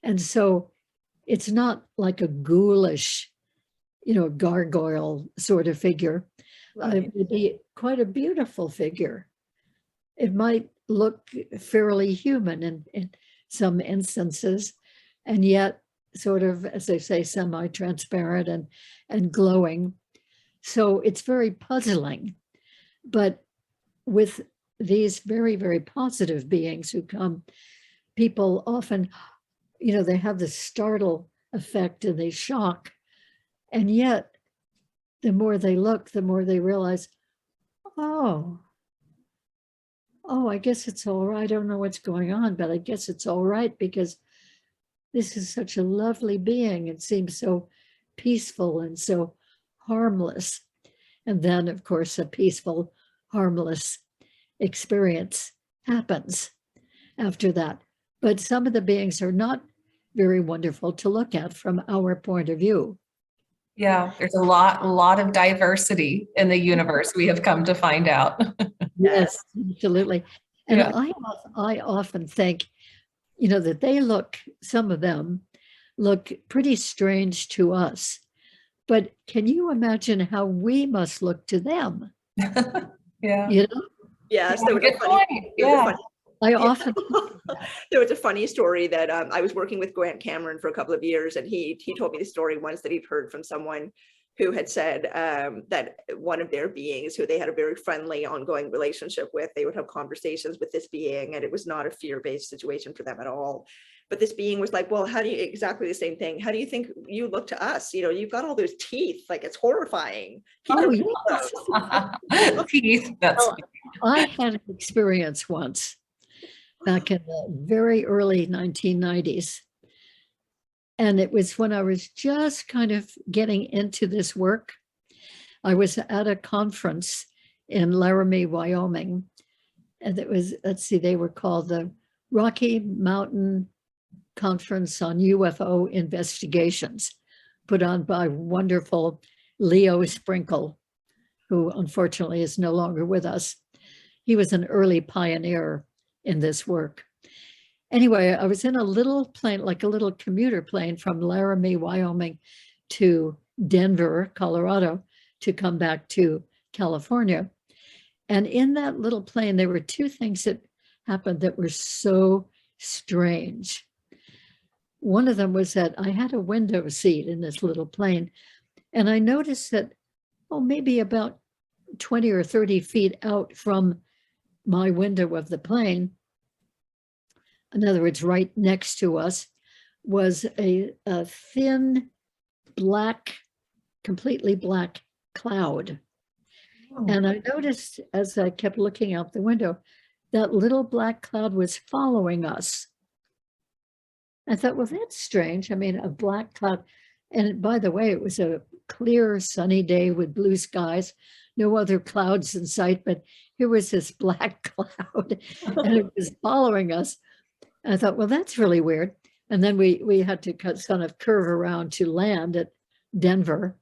and so it's not like a ghoulish, gargoyle sort of figure. Right. It would be quite a beautiful figure. It might look fairly human in some instances, and yet sort of, as they say, semi-transparent and glowing. So it's very puzzling. But with these very, very positive beings who come, people often, they have the startle effect and they shock. And yet, the more they look, the more they realize, oh, I guess it's all right. I don't know what's going on, but I guess it's all right because this is such a lovely being. It seems so peaceful and so harmless. And then, of course, a peaceful, harmless experience happens after that. But some of the beings are not very wonderful to look at from our point of view. Yeah, there's a lot of diversity in the universe, we have come to find out. Yes, absolutely. And Yeah. I often think, that some of them look pretty strange to us. But can you imagine how we must look to them? Yeah. You know, Yes, there was a Good funny, point. there was a Yeah. funny I Yeah. often, There was a funny story that I was working with Grant Cameron for a couple of years, and he told me the story once that he'd heard from someone who had said that one of their beings who they had a very friendly ongoing relationship with, they would have conversations with this being, and it was not a fear-based situation for them at all. But this being was like, well, how do you, exactly the same thing, how do you think you look to us? You've got all those teeth, like it's horrifying. Keep oh, your yes. Teeth, that's Well, I had an experience once back in the very early 1990s. And it was when I was just kind of getting into this work. I was at a conference in Laramie, Wyoming. And it was, let's see, they were called the Rocky Mountain Conference on UFO Investigations, put on by wonderful Leo Sprinkle, who unfortunately is no longer with us. He was an early pioneer in this work. Anyway, I was in a little plane, like a little commuter plane from Laramie, Wyoming to Denver, Colorado, to come back to California. And in that little plane, there were two things that happened that were so strange. One of them was that I had a window seat in this little plane, and I noticed that, maybe about 20 or 30 feet out from my window of the plane, in other words, right next to us, was a thin, black, completely black cloud. And I noticed as I kept looking out the window, that little black cloud was following us. I thought, well, that's strange. I mean, a black cloud. And by the way, it was a clear, sunny day with blue skies, no other clouds in sight, but here was this black cloud and it was following us. And I thought, well, that's really weird. And then we had to kind of curve around to land at Denver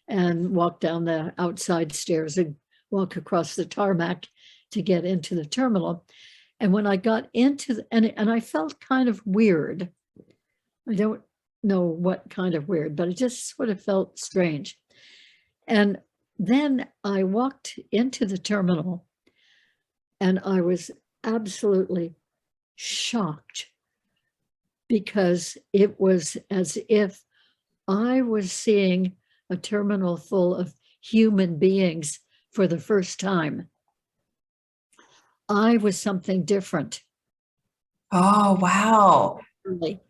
and walk down the outside stairs and walk across the tarmac to get into the terminal. And when I got into and I felt kind of weird. I don't know what kind of weird, but it just sort of felt strange. And then I walked into the terminal and I was absolutely shocked because it was as if I was seeing a terminal full of human beings for the first time. I was something different. Oh, wow. Really.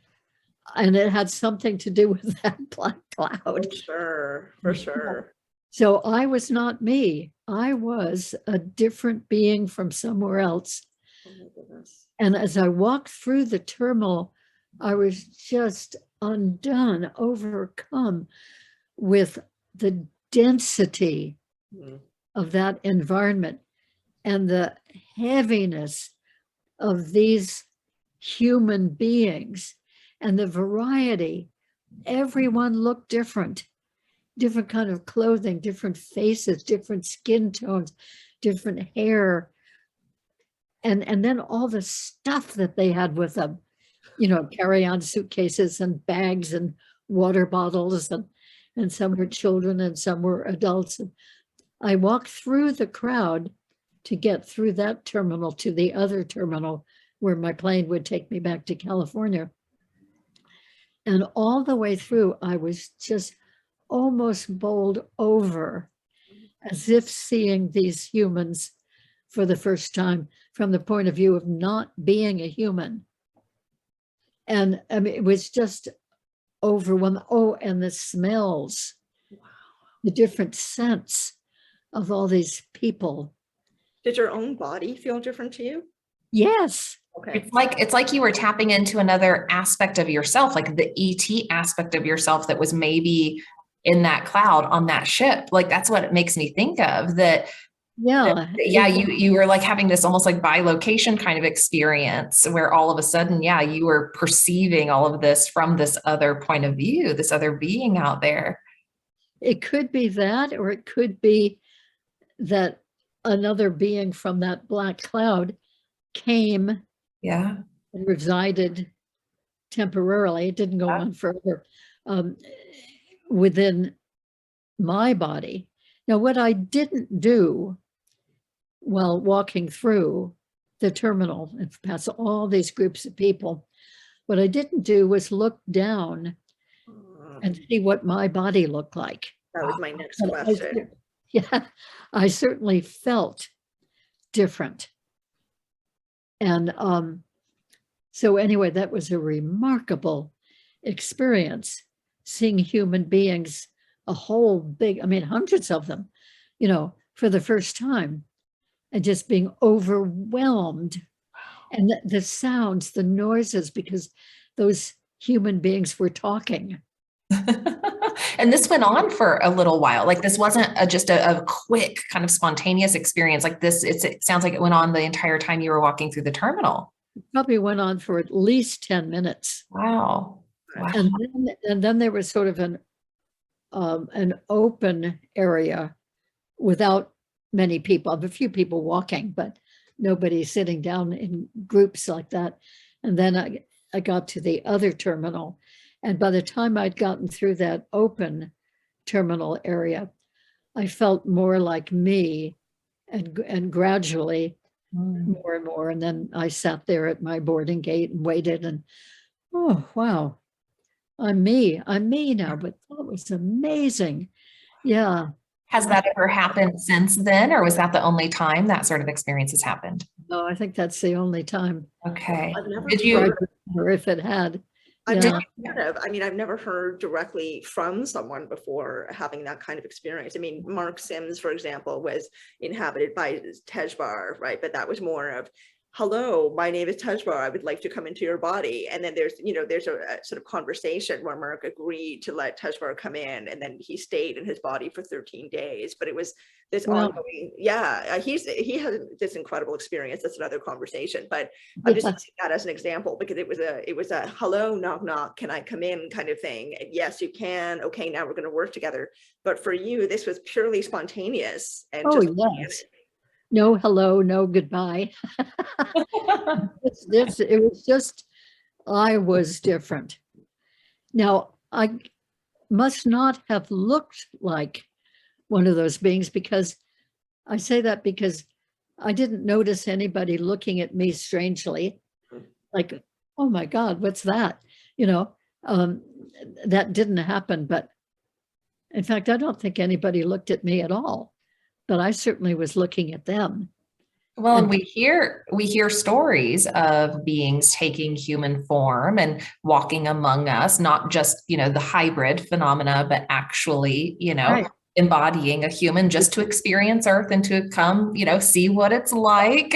And it had something to do with that black cloud. For sure, for sure. So I was not me. I was a different being from somewhere else. Oh my goodness. And as I walked through the terminal, I was just undone, overcome with the density Mhm. of that environment and the heaviness of these human beings and the variety. Everyone looked different kind of clothing, different faces, different skin tones, different hair. And then all the stuff that they had with them, carry-on suitcases and bags and water bottles, and some were children and some were adults. And I walked through the crowd to get through that terminal to the other terminal where my plane would take me back to California. And all the way through, I was just almost bowled over, as if seeing these humans for the first time from the point of view of not being a human. And I mean, it was just overwhelming. Oh, and the smells, the different scents of all these people. Did your own body feel different to you? Yes. Okay. It's like you were tapping into another aspect of yourself, like the ET aspect of yourself that was maybe in that cloud on that ship. Like that's what it makes me think of, that Yeah. you were like having this almost like bilocation kind of experience where all of a sudden, you were perceiving all of this from this other point of view, this other being out there. It could be that, or it could be that another being from that black cloud came Yeah. and resided temporarily. It didn't go on forever within my body. Now, what I didn't do while walking through the terminal and past all these groups of people, what I didn't do was look down and see what my body looked like. That was my next And question. I certainly felt different. And so anyway, that was a remarkable experience, seeing human beings, a whole big, I mean, hundreds of them, for the first time, and just being overwhelmed. And the sounds, the noises, because those human beings were talking. And this went on for a little while. Like this wasn't just a quick kind of spontaneous experience like this. It sounds like it went on the entire time you were walking through the terminal. It probably went on for at least 10 minutes. Wow. And then there was sort of an open area without many people, a few people walking, but nobody sitting down in groups like that. And then I got to the other terminal. And by the time I'd gotten through that open terminal area, I felt more like me, and gradually more and more. And then I sat there at my boarding gate and waited, and oh, wow, I'm me now. But that was amazing. Yeah. Has that ever happened since then, or was that the only time that sort of experience has happened? No, I think that's the only time. Okay. I've never Did you? Or if it had. I've Yeah. never heard of. I mean, I've never heard directly from someone before having that kind of experience. I mean, Mark Sims, for example, was inhabited by Tejbar, right? But that was more of, hello, my name is Tejbar. I would like to come into your body. And then there's a sort of conversation where Mark agreed to let Tejbar come in, and then he stayed in his body for 13 days. But it was this ongoing, he has this incredible experience. That's another conversation. But I'm just using that as an example because it was a hello, knock, knock, can I come in kind of thing. And yes, you can. Okay, now we're going to work together. But for you, this was purely spontaneous and yes. No hello, no goodbye. It was just, I was different. Now, I must not have looked like one of those beings, because I say that because I didn't notice anybody looking at me strangely, like, oh my God, what's that? you know, that didn't happen. But in fact, I don't think anybody looked at me at all, but I certainly was looking at them. Well, and And we hear stories of beings taking human form and walking among us, not just, the hybrid phenomena, but actually, right. embodying a human just to experience Earth and to come, see what it's like.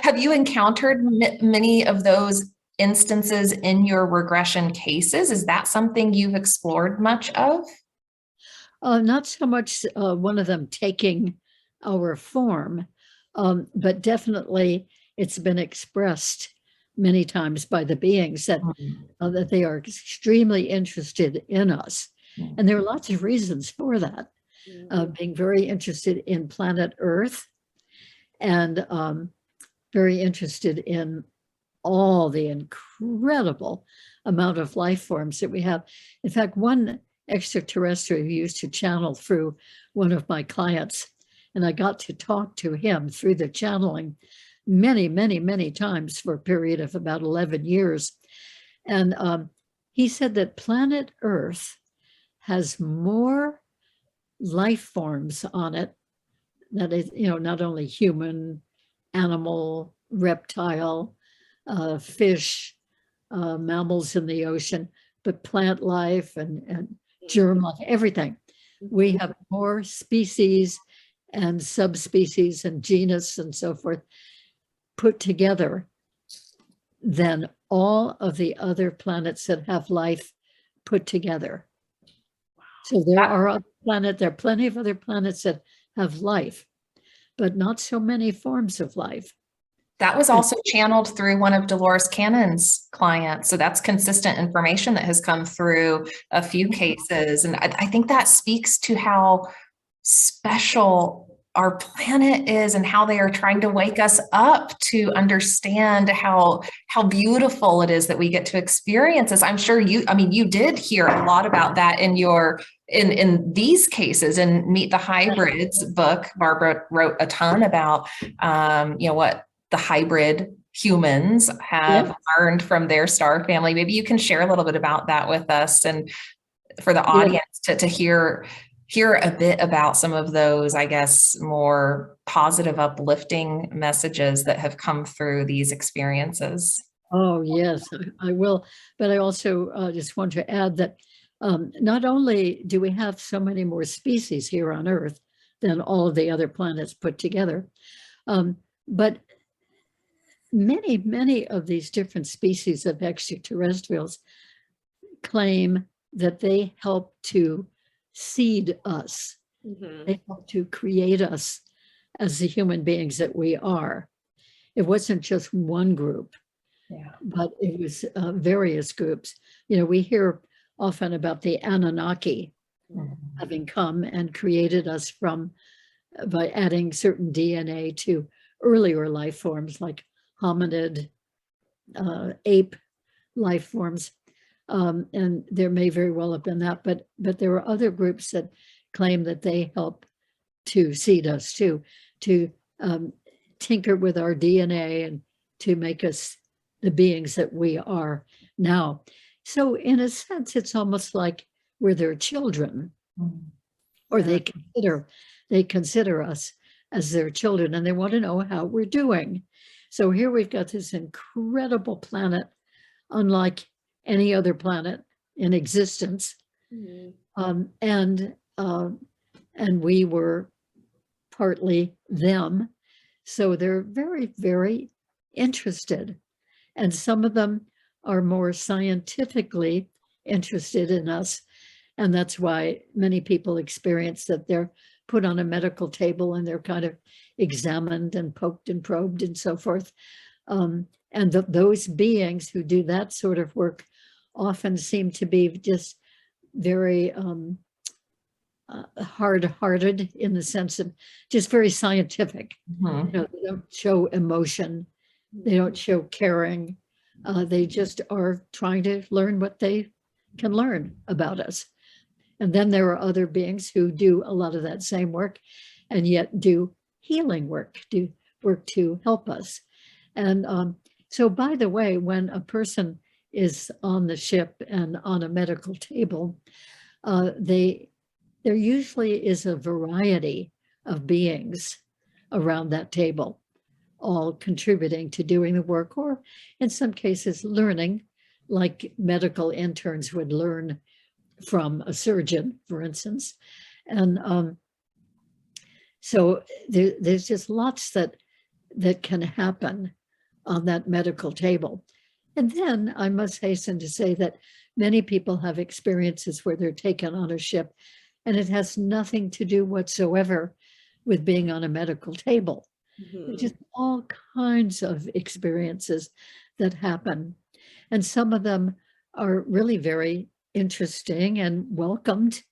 Have you encountered many of those instances in your regression cases? Is that something you've explored much of? Not so much one of them taking our form, but definitely it's been expressed many times by the beings that that they are extremely interested in us. And there are lots of reasons for that. Being very interested in planet Earth and very interested in all the incredible amount of life forms that we have. In fact, one extraterrestrial who used to channel through one of my clients, and I got to talk to him through the channeling many, many, many times for a period of about 11 years. And he said that planet Earth has more life forms on it that is, not only human, animal, reptile, fish, mammals in the ocean, but plant life and germ life, everything. We have more species and subspecies and genus and so forth put together than all of the other planets that have life put together. So there are plenty of other planets that have life, but not so many forms of life. That was also channeled through one of Dolores Cannon's clients. So that's consistent information that has come through a few cases. And I think that speaks to how special our planet is and how they are trying to wake us up to understand how beautiful it is that we get to experience this. I'm sure you did hear a lot about that in these cases. In Meet the Hybrids book, Barbara wrote a ton about, what the hybrid humans have learned from their star family. Maybe you can share a little bit about that with us and for the audience to hear a bit about some of those, I guess, more positive, uplifting messages that have come through these experiences. Oh, yes, I will. But I also just want to add that not only do we have so many more species here on Earth than all of the other planets put together, but many, many of these different species of extraterrestrials claim that they help to seed us. They help to create us as the human beings that we are. It wasn't just one group, but it was various groups. We hear often about the Anunnaki having come and created us by adding certain DNA to earlier life forms like hominid, ape life forms. And there may very well have been that, but there are other groups that claim that they help to seed us too, to tinker with our DNA and to make us the beings that we are now. So in a sense, it's almost like we're their children, or they consider us as their children, and they want to know how we're doing. So here we've got this incredible planet, unlike any other planet in existence. And we were partly them. So they're very, very interested. And some of them are more scientifically interested in us. And that's why many people experience that they're put on a medical table and they're kind of examined and poked and probed and so forth. And those beings who do that sort of work often seem to be just very hard-hearted in the sense of just very scientific. They don't show emotion. They don't show caring. They just are trying to learn what they can learn about us. And then there are other beings who do a lot of that same work and yet do healing work, do work to help us. And so, by the way, when a person is on the ship and on a medical table, there usually is a variety of beings around that table, all contributing to doing the work, or in some cases learning, like medical interns would learn from a surgeon, for instance. And so there's just lots that can happen on that medical table. And then I must hasten to say that many people have experiences where they're taken on a ship, and it has nothing to do whatsoever with being on a medical table. Mhm. Just all kinds of experiences that happen. And some of them are really very interesting and welcomed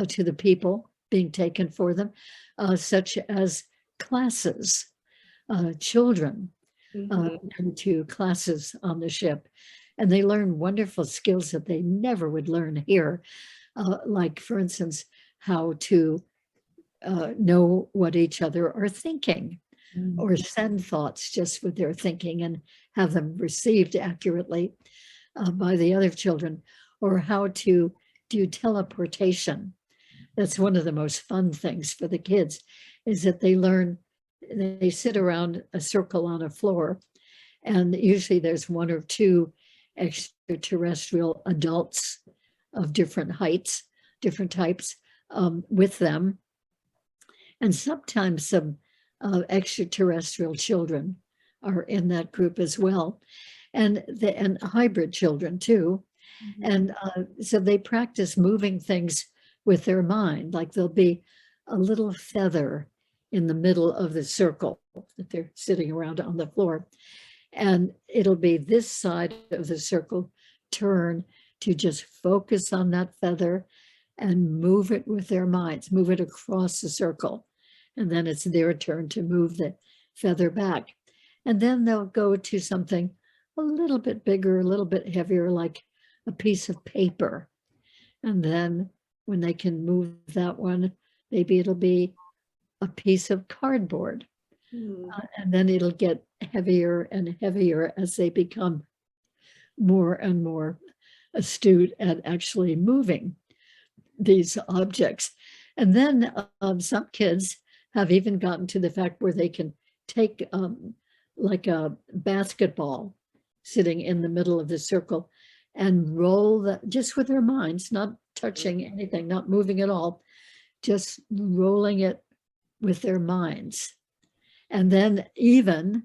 to the people being taken for them, such as classes. Children Mhm. into classes on the ship, and they learn wonderful skills that they never would learn here. Like, for instance, how to know what each other are thinking, or send thoughts just with their thinking and have them received accurately by the other children, or how to do teleportation. That's one of the most fun things for the kids, is that they sit around a circle on a floor, and usually there's one or two extraterrestrial adults of different heights, different types, with them. And sometimes some extraterrestrial children are in that group as well, and hybrid children too. And so they practice moving things with their mind, like there'll be a little feather in the middle of the circle that they're sitting around on the floor. And it'll be this side of the circle turn to just focus on that feather and move it with their minds, move it across the circle. And then it's their turn to move the feather back. And then they'll go to something a little bit bigger, a little bit heavier, like a piece of paper. And then when they can move that one, maybe it'll be a piece of cardboard. Mhm. And then it'll get heavier and heavier as they become more and more astute at actually moving these objects. And then some kids have even gotten to the fact where they can take like a basketball sitting in the middle of the circle and roll that just with their minds, not touching anything, not moving at all, just rolling it with their minds. And then even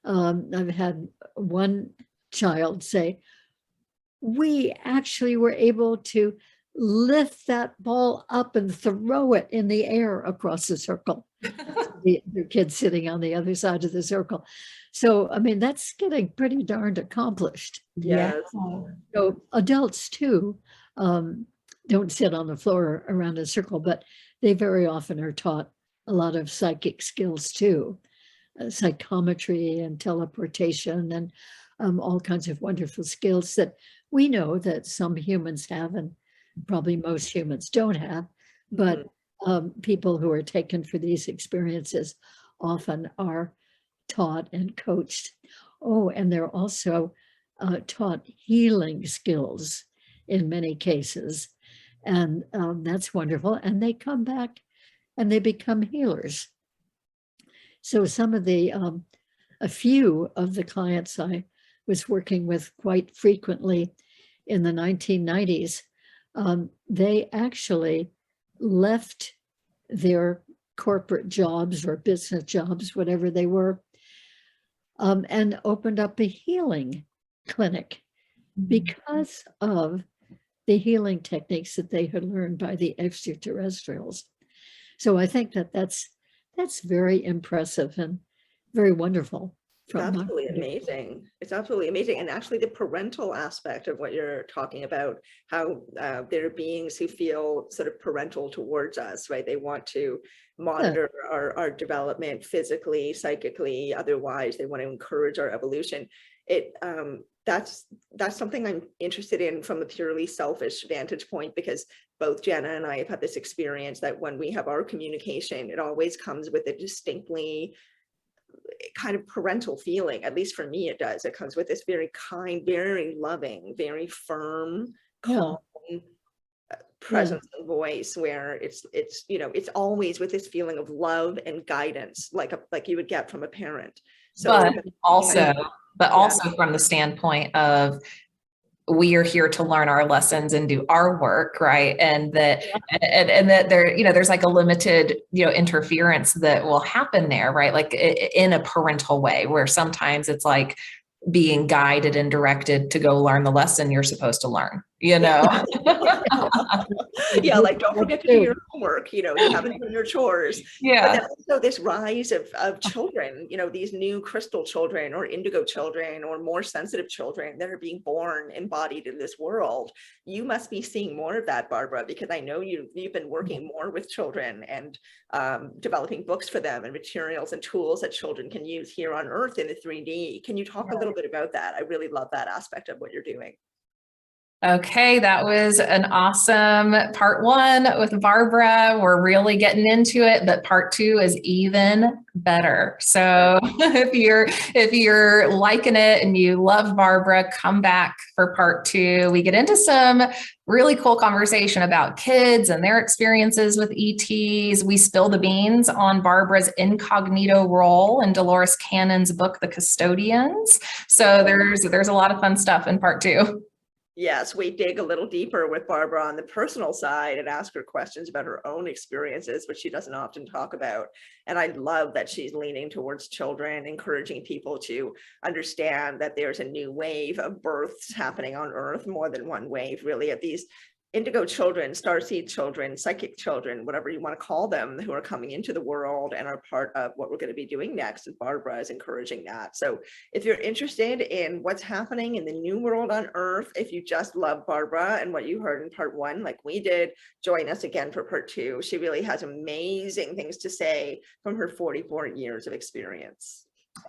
I've had one child say, we actually were able to lift that ball up and throw it in the air across the circle. The kid sitting on the other side of the circle. So, I mean, that's getting pretty darned accomplished. Yes. So adults too don't sit on the floor around a circle, but they very often are taught a lot of psychic skills too, psychometry and teleportation and all kinds of wonderful skills that we know that some humans have and probably most humans don't have, but people who are taken for these experiences often are taught and coached. Oh, and they're also taught healing skills in many cases. And that's wonderful. And they come back and they become healers. So some of a few of the clients I was working with quite frequently in the 1990s, they actually left their corporate jobs or business jobs, whatever they were, and opened up a healing clinic because of the healing techniques that they had learned by the extraterrestrials. So I think that that's very impressive and very wonderful. It's absolutely amazing. It's absolutely amazing. And actually the parental aspect of what you're talking about, how there are beings who feel sort of parental towards us, right? They want to monitor our development physically, psychically, otherwise they want to encourage our evolution. That's something I'm interested in from a purely selfish vantage point, because both Jenna and I have had this experience that when we have our communication, it always comes with a distinctly kind of parental feeling. At least for me, it does. It comes with this very kind, very loving, very firm, calm presence and voice, where it's it's always with this feeling of love and guidance, like you would get from a parent. So but also from the standpoint of, we are here to learn our lessons and do our work, right? And that and that there, there's like a limited, interference that will happen there, right? Like in a parental way, where sometimes it's like being guided and directed to go learn the lesson you're supposed to learn, Yeah, like don't forget to do your homework, you haven't done your chores. But then also this rise of children, these new crystal children or indigo children or more sensitive children that are being born embodied in this world. You must be seeing more of that, Barbara, because I know you've been working more with children and developing books for them and materials and tools that children can use here on Earth in the 3D. Can you talk a little bit about that? I really love that aspect of what you're doing. Okay, that was an awesome part one with Barbara. We're really getting into it, but part two is even better. So if you're liking it and you love Barbara, come back for part two. We get into some really cool conversation about kids and their experiences with ETs. We spill the beans on Barbara's incognito role in Dolores Cannon's book, The Custodians. So there's a lot of fun stuff in part two. Yes, we dig a little deeper with Barbara on the personal side and ask her questions about her own experiences, which she doesn't often talk about. And I love that she's leaning towards children, encouraging people to understand that there's a new wave of births happening on Earth, more than one wave, really, of these indigo children, starseed children, psychic children, whatever you want to call them, who are coming into the world and are part of what we're going to be doing next. And Barbara is encouraging that. So if you're interested in what's happening in the new world on Earth, if you just love Barbara and what you heard in part one, like we did, join us again for part two. She really has amazing things to say from her 44 years of experience.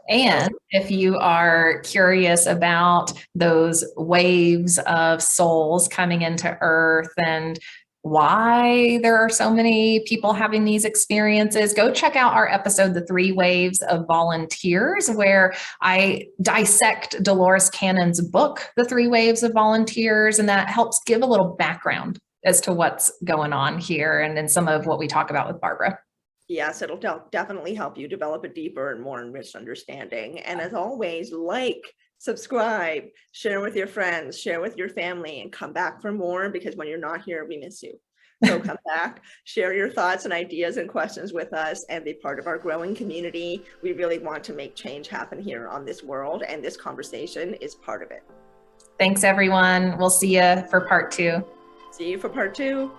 And if you are curious about those waves of souls coming into Earth and why there are so many people having these experiences, go check out our episode, The 3 Waves of Volunteers, where I dissect Dolores Cannon's book, The 3 Waves of Volunteers, and that helps give a little background as to what's going on here and then some of what we talk about with Barbara. Yes, it'll definitely help you develop a deeper and more enriched understanding. And as always, like, subscribe, share with your friends, share with your family, and come back for more, because when you're not here, we miss you. So come back, share your thoughts and ideas and questions with us, and be part of our growing community. We really want to make change happen here on this world, and this conversation is part of it. Thanks, everyone. We'll see you for part two. See you for part two.